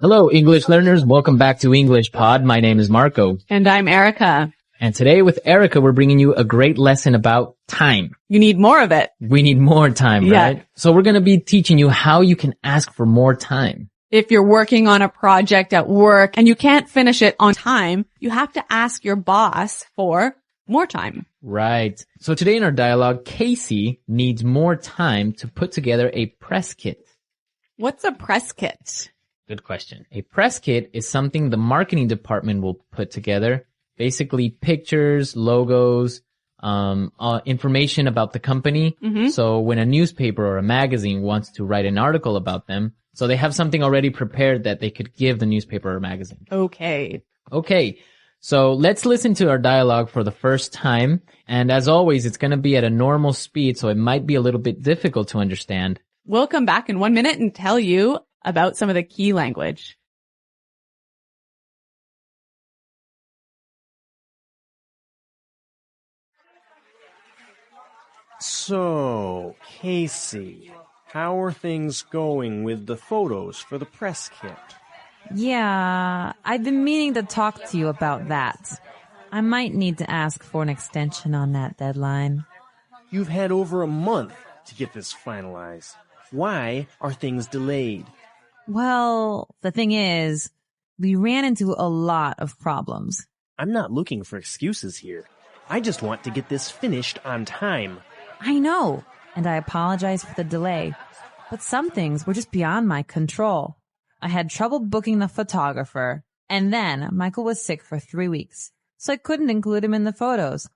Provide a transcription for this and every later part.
Hello, English learners. Welcome back to English Pod. My name is Marco. And I'm Erica. And today with Erica, we're bringing you a great lesson about time. You need more of it. We need more time, Yeah. right? So we're going to be teaching you how you can ask for more time. If you're working on a project at work and you can't finish it on time, you have to ask your boss for more time. Right. So today in our dialogue, Casey needs more time to put together a press kit. What's a press kit? Good question. A press kit is something the marketing department will put together. Basically pictures, logos, information about the company. Mm-hmm. So when a newspaper or a magazine wants to write an article about them, so they have something already prepared that they could give the newspaper or magazine. Okay. So let's listen to our dialogue for the first time. And as always, it's going to be at a normal speed, so it might be a little bit difficult to understand. We'll come back in 1 minute and tell you about some of the key language. So, Casey, how are things going with the photos for the press kit? Yeah, I've been meaning to talk to you about that. I might need to ask for an extension on that deadline. You've had over a month to get this finalized. Why are things delayed? Well, the thing is, we ran into a lot of problems. I'm not looking for excuses here. I just want to get this finished on time. I know, and I apologize for the delay, but some things were just beyond my control. I had trouble booking the photographer, and then Michael was sick for 3 weeks, so I couldn't include him in the photos.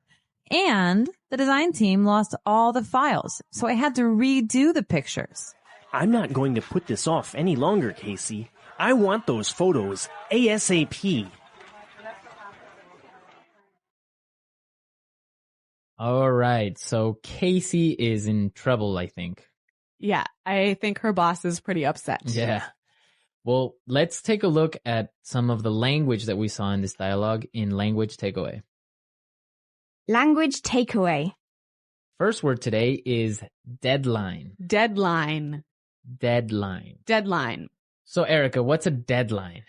And the design team lost all the files, so I had to redo the pictures. I'm not going to put this off any longer, Casey. I want those photos ASAP. All right. So Casey is in trouble, I think. Yeah, I think her boss is pretty upset. Yeah. Well, let's take a look at some of the language that we saw in this dialogue in Language Takeaway. Language takeaway. First word today is deadline. Deadline. Deadline. Deadline. So, Erica, what's a deadline?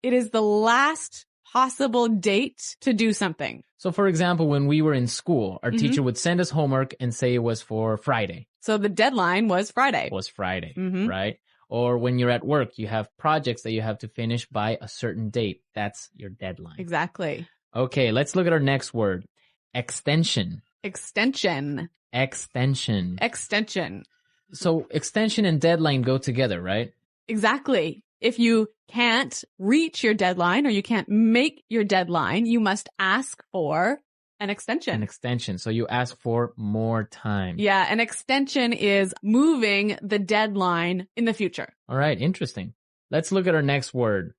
It is the last possible date to do something. So, for example, when we were in school, our Mhm. teacher would send us homework and say it was for Friday. So the deadline was Friday. It was Friday, Mhm. right? Or when you're at work, you have projects that you have to finish by a certain date. That's your deadline. Exactly. Okay, let's look at our next word. Extension. Extension. Extension. Extension. So extension and deadline go together, right? Exactly. If you can't reach your deadline or you can't make your deadline, you must ask for an extension. An extension. So you ask for more time. Yeah, an extension is moving the deadline in the future. All right, interesting. Let's look at our next word.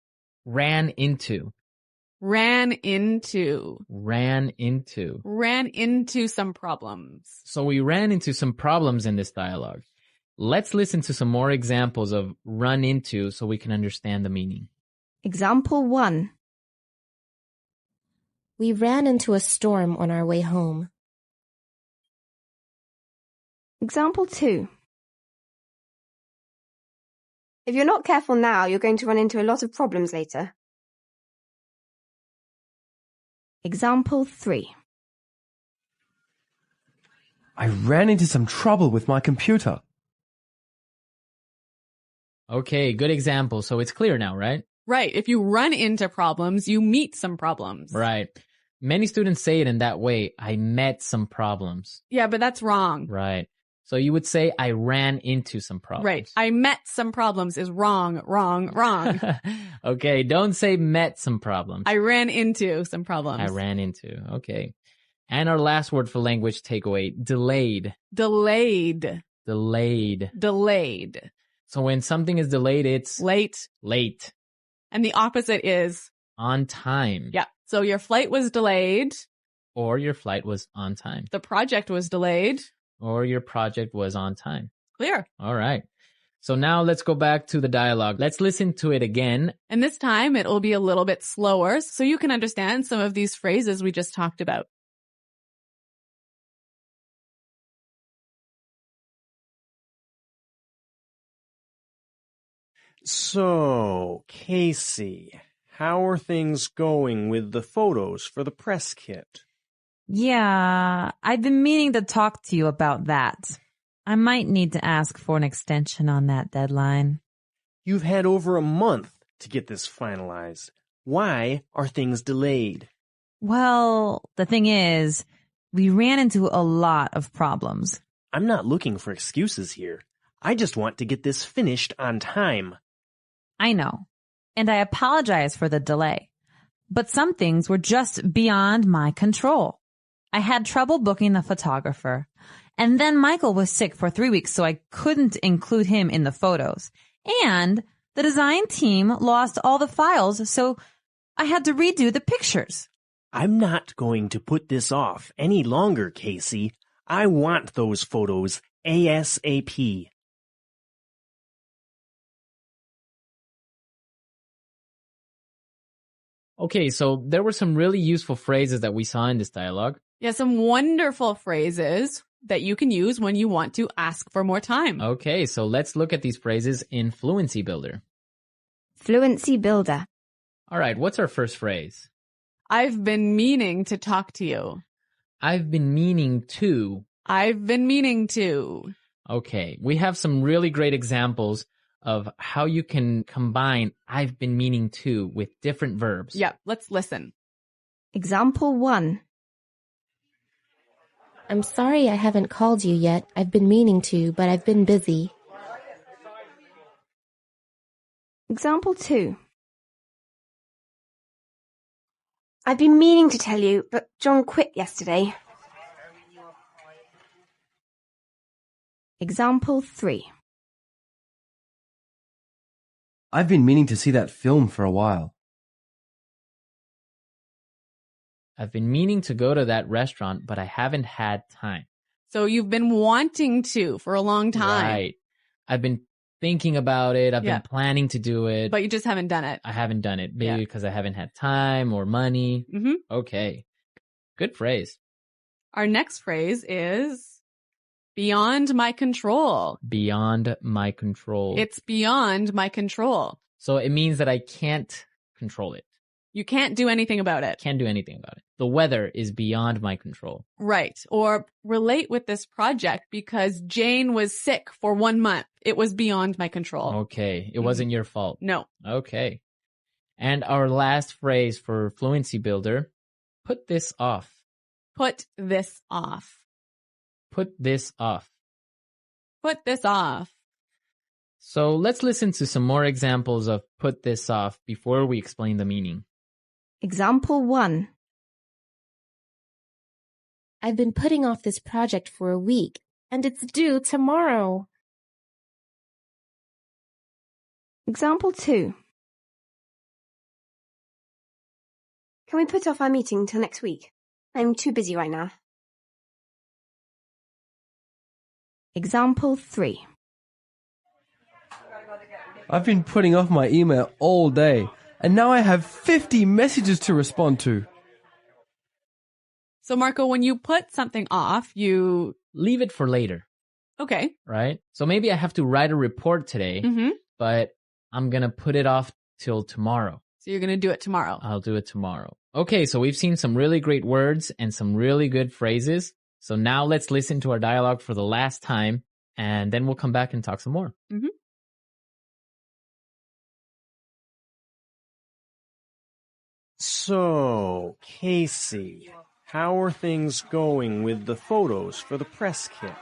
Ran into. Ran into. Ran into. Ran into some problems. So we ran into some problems in this dialogue. Let's listen to some more examples of run into so we can understand the meaning. Example 1. We ran into a storm on our way home. Example 2. If you're not careful now, you're going to run into a lot of problems later. Example 3. I ran into some trouble with my computer. Okay, good example. So it's clear now, right? Right. If you run into problems, you meet some problems. Right. Many students say it in that way. I met some problems. Yeah, but that's wrong. Right. So you would say I ran into some problems. Right. I met some problems is wrong, wrong, wrong. Okay, don't say met some problems. I ran into some problems. I ran into. Okay. And our last word for language takeaway, delayed. Delayed. Delayed. Delayed. So when something is delayed, it's Late. late. And the opposite is, On time. yeah. So your flight was delayed. Or your flight was on time. The project was delayed. Or your project was on time. Clear. All right. So now let's go back to the dialogue. Let's listen to it again. And this time it will be a little bit slower so you can understand some of these phrases we just talked about. So, Casey, how are things going with the photos for the press kit? Yeah, I've been meaning to talk to you about that. I might need to ask for an extension on that deadline. You've had over a month to get this finalized. Why are things delayed? Well, the thing is, we ran into a lot of problems. I'm not looking for excuses here. I just want to get this finished on time. I know, and I apologize for the delay. But some things were just beyond my control. I had trouble booking the photographer. And then Michael was sick for 3 weeks, so I couldn't include him in the photos. And the design team lost all the files, so I had to redo the pictures. I'm not going to put this off any longer, Casey. I want those photos ASAP. Okay, so there were some really useful phrases that we saw in this dialogue. Yeah, some wonderful phrases that you can use when you want to ask for more time. Okay, so let's look at these phrases in Fluency Builder. Fluency builder. All right, what's our first phrase? I've been meaning to talk to you. I've been meaning to. I've been meaning to. Okay, we have some really great examples of how you can combine I've been meaning to with different verbs. Yep, let's listen. Example 1. I'm sorry I haven't called you yet. I've been meaning to, but I've been busy. Example 2. I've been meaning to tell you, but John quit yesterday. Example 3. I've been meaning to see that film for a while. I've been meaning to go to that restaurant, but I haven't had time. So you've been wanting to for a long time. Right. I've been thinking about it. I've Yeah. been planning to do it. But you just haven't done it. I haven't done it. Maybe Yeah. because I haven't had time or money. Mm-hmm. Okay. Good phrase. Our next phrase is beyond my control. Beyond my control. It's beyond my control. So it means that I can't control it. You can't do anything about it. Can't do anything about it. The weather is beyond my control. Right. Or relate with this project because Jane was sick for 1 month. It was beyond my control. Okay. It wasn't your fault. No. Okay. And our last phrase for Fluency Builder, put this off. Put this off. Put this off. Put this off. So let's listen to some more examples of put this off before we explain the meaning. Example 1. I've been putting off this project for a week, and it's due tomorrow. Example 2. Can we put off our meeting till next week? I'm too busy right now. Example 3. I've been putting off my email all day, and now I have 50 messages to respond to. So Marco, when you put something off, you... Leave it for later, Okay. right? So maybe I have to write a report today, Mm-hmm. but I'm going to put it off till tomorrow. So you're going to do it tomorrow. I'll do it tomorrow. Okay, so we've seen some really great words and some really good phrases. So now let's listen to our dialogue for the last time, and then we'll come back and talk some more. Mm-hmm. So, Casey, how are things going with the photos for the press kit?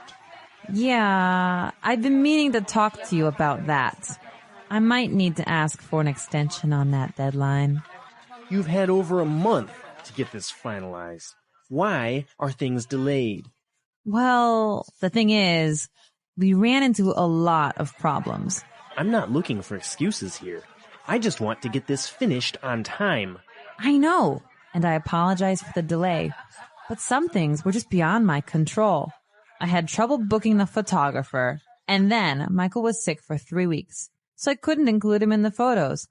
Yeah, I've been meaning to talk to you about that. I might need to ask for an extension on that deadline. You've had over a month to get this finalized. Why are things delayed? Well, the thing is, we ran into a lot of problems. I'm not looking for excuses here. I just want to get this finished on time. I know, and I apologize for the delay. But some things were just beyond my control. I had trouble booking the photographer, and then Michael was sick for 3 weeks, so I couldn't include him in the photos.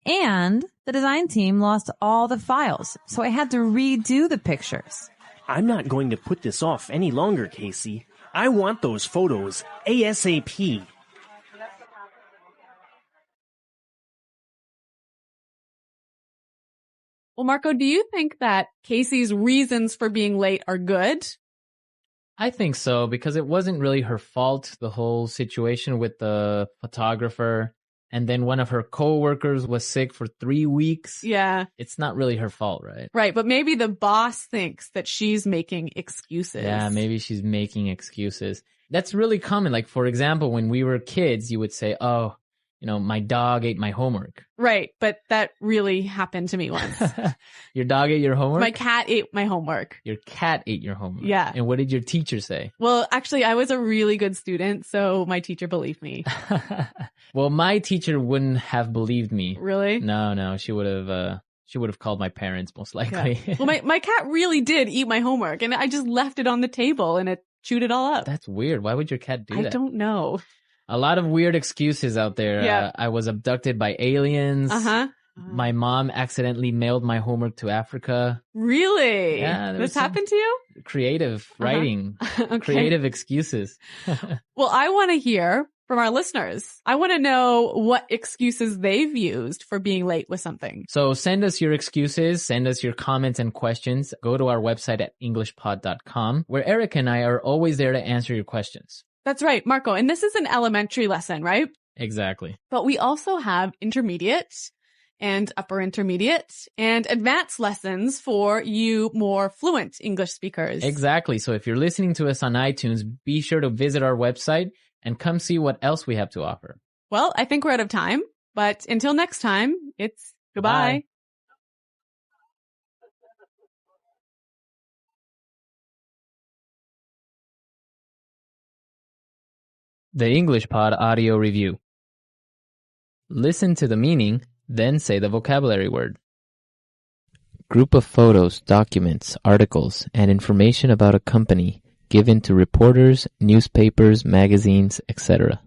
And the design team lost all the files, so I had to redo the pictures. I'm not going to put this off any longer, Casey. I want those photos ASAP. Well, Marco, do you think that Casey's reasons for being late are good? I think so, because it wasn't really her fault, the whole situation with the photographer. And then one of her coworkers was sick for 3 weeks. Yeah. It's not really her fault, right? Right. But maybe the boss thinks that she's making excuses. Yeah, maybe she's making excuses. That's really common. Like, for example, when we were kids, you would say, oh, my dog ate my homework. Right. But that really happened to me once. Your dog ate your homework? My cat ate my homework. Your cat ate your homework. Yeah. And what did your teacher say? Well, actually, I was a really good student, so my teacher believed me. Well, my teacher wouldn't have believed me. Really? No, she would have called my parents most likely. Yeah. Well, my cat really did eat my homework, and I just left it on the table, and it chewed it all up. That's weird. Why would your cat do that? I don't know. A lot of weird excuses out there. Yeah. I was abducted by aliens. Uh-huh. My mom accidentally mailed my homework to Africa. Really? Yeah. This happened to you? Creative writing. Okay. Creative excuses. Well, I want to hear from our listeners. I want to know what excuses they've used for being late with something. So send us your excuses, send us your comments and questions. Go to our website at englishpod.com, where Eric and I are always there to answer your questions. That's right, Marco. And this is an elementary lesson, right? Exactly. But we also have intermediate and upper intermediate and advanced lessons for you more fluent English speakers. Exactly. So if you're listening to us on iTunes, be sure to visit our website and come see what else we have to offer. Well, I think we're out of time, but until next time, it's goodbye. Bye. The English Pod Audio Review. Listen to the meaning, then say the vocabulary word. Group of photos, documents, articles, and information about a company given to reporters, newspapers, magazines, etc.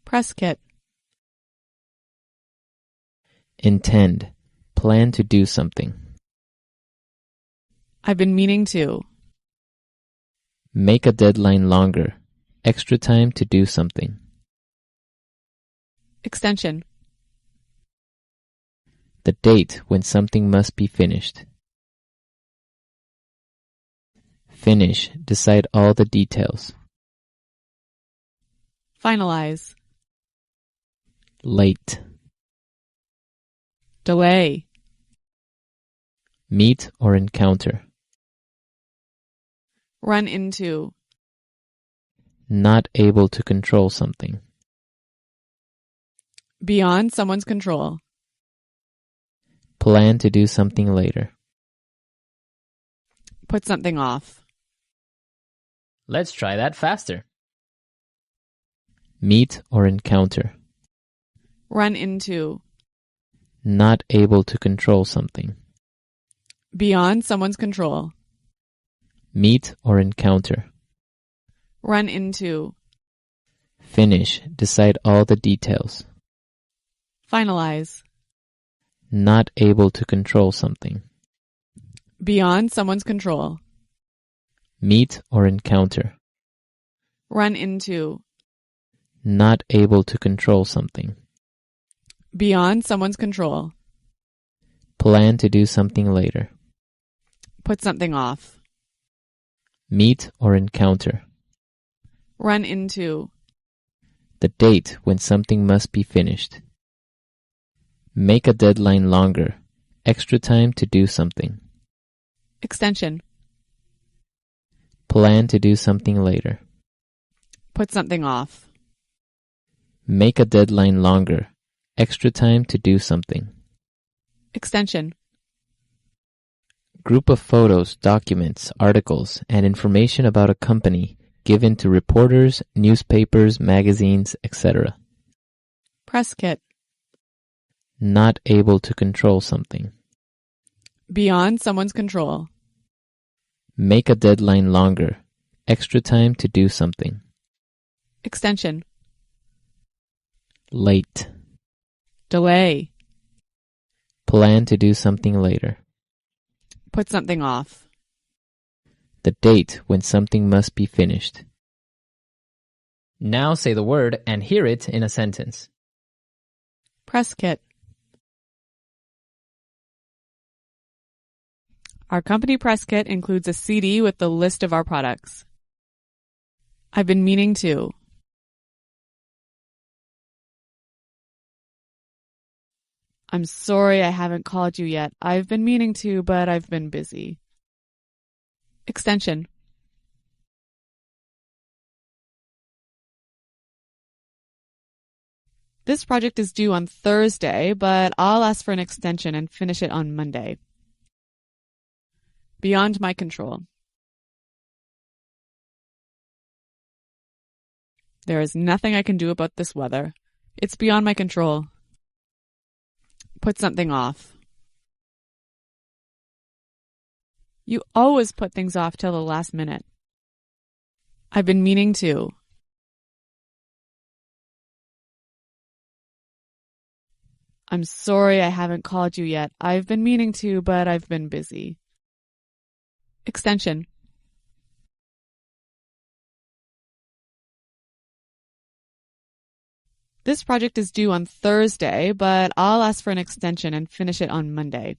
Press kit. Intend. Plan to do something. I've been meaning to. Make a deadline longer. Extra time to do something. Extension. The date when something must be finished. Finish. Decide all the details. Finalize. Late. Delay. Meet or encounter. Run into. Not able to control something. Beyond someone's control. Plan to do something later. Put something off. Let's try that faster. Meet or encounter. Run into. Not able to control something. Beyond someone's control. Meet or encounter. Run into. Finish. Decide all the details. Finalize. Not able to control something. Beyond someone's control. Meet or encounter. Run into. Not able to control something. Beyond someone's control. Plan to do something later. Put something off. Meet or encounter. Run into. The date when something must be finished. Make a deadline longer. Extra time to do something. Extension. Plan to do something later. Put something off. Make a deadline longer. Extra time to do something. Extension. Group of photos, documents, articles, and information about a company given to reporters, newspapers, magazines, etc. Press kit. Not able to control something. Beyond someone's control. Make a deadline longer. Extra time to do something. Extension. Late. Delay. Plan to do something later. Put something off. The date when something must be finished. Now say the word and hear it in a sentence. Press kit. Our company press kit includes a CD with the list of our products. I've been meaning to. I'm sorry I haven't called you yet. I've been meaning to, but I've been busy. Extension. This project is due on Thursday, but I'll ask for an extension and finish it on Monday. Beyond my control. There is nothing I can do about this weather. It's beyond my control. Put something off. You always put things off till the last minute. I've been meaning to. I'm sorry I haven't called you yet. I've been meaning to, but I've been busy. Extension. This project is due on Thursday, but I'll ask for an extension and finish it on Monday.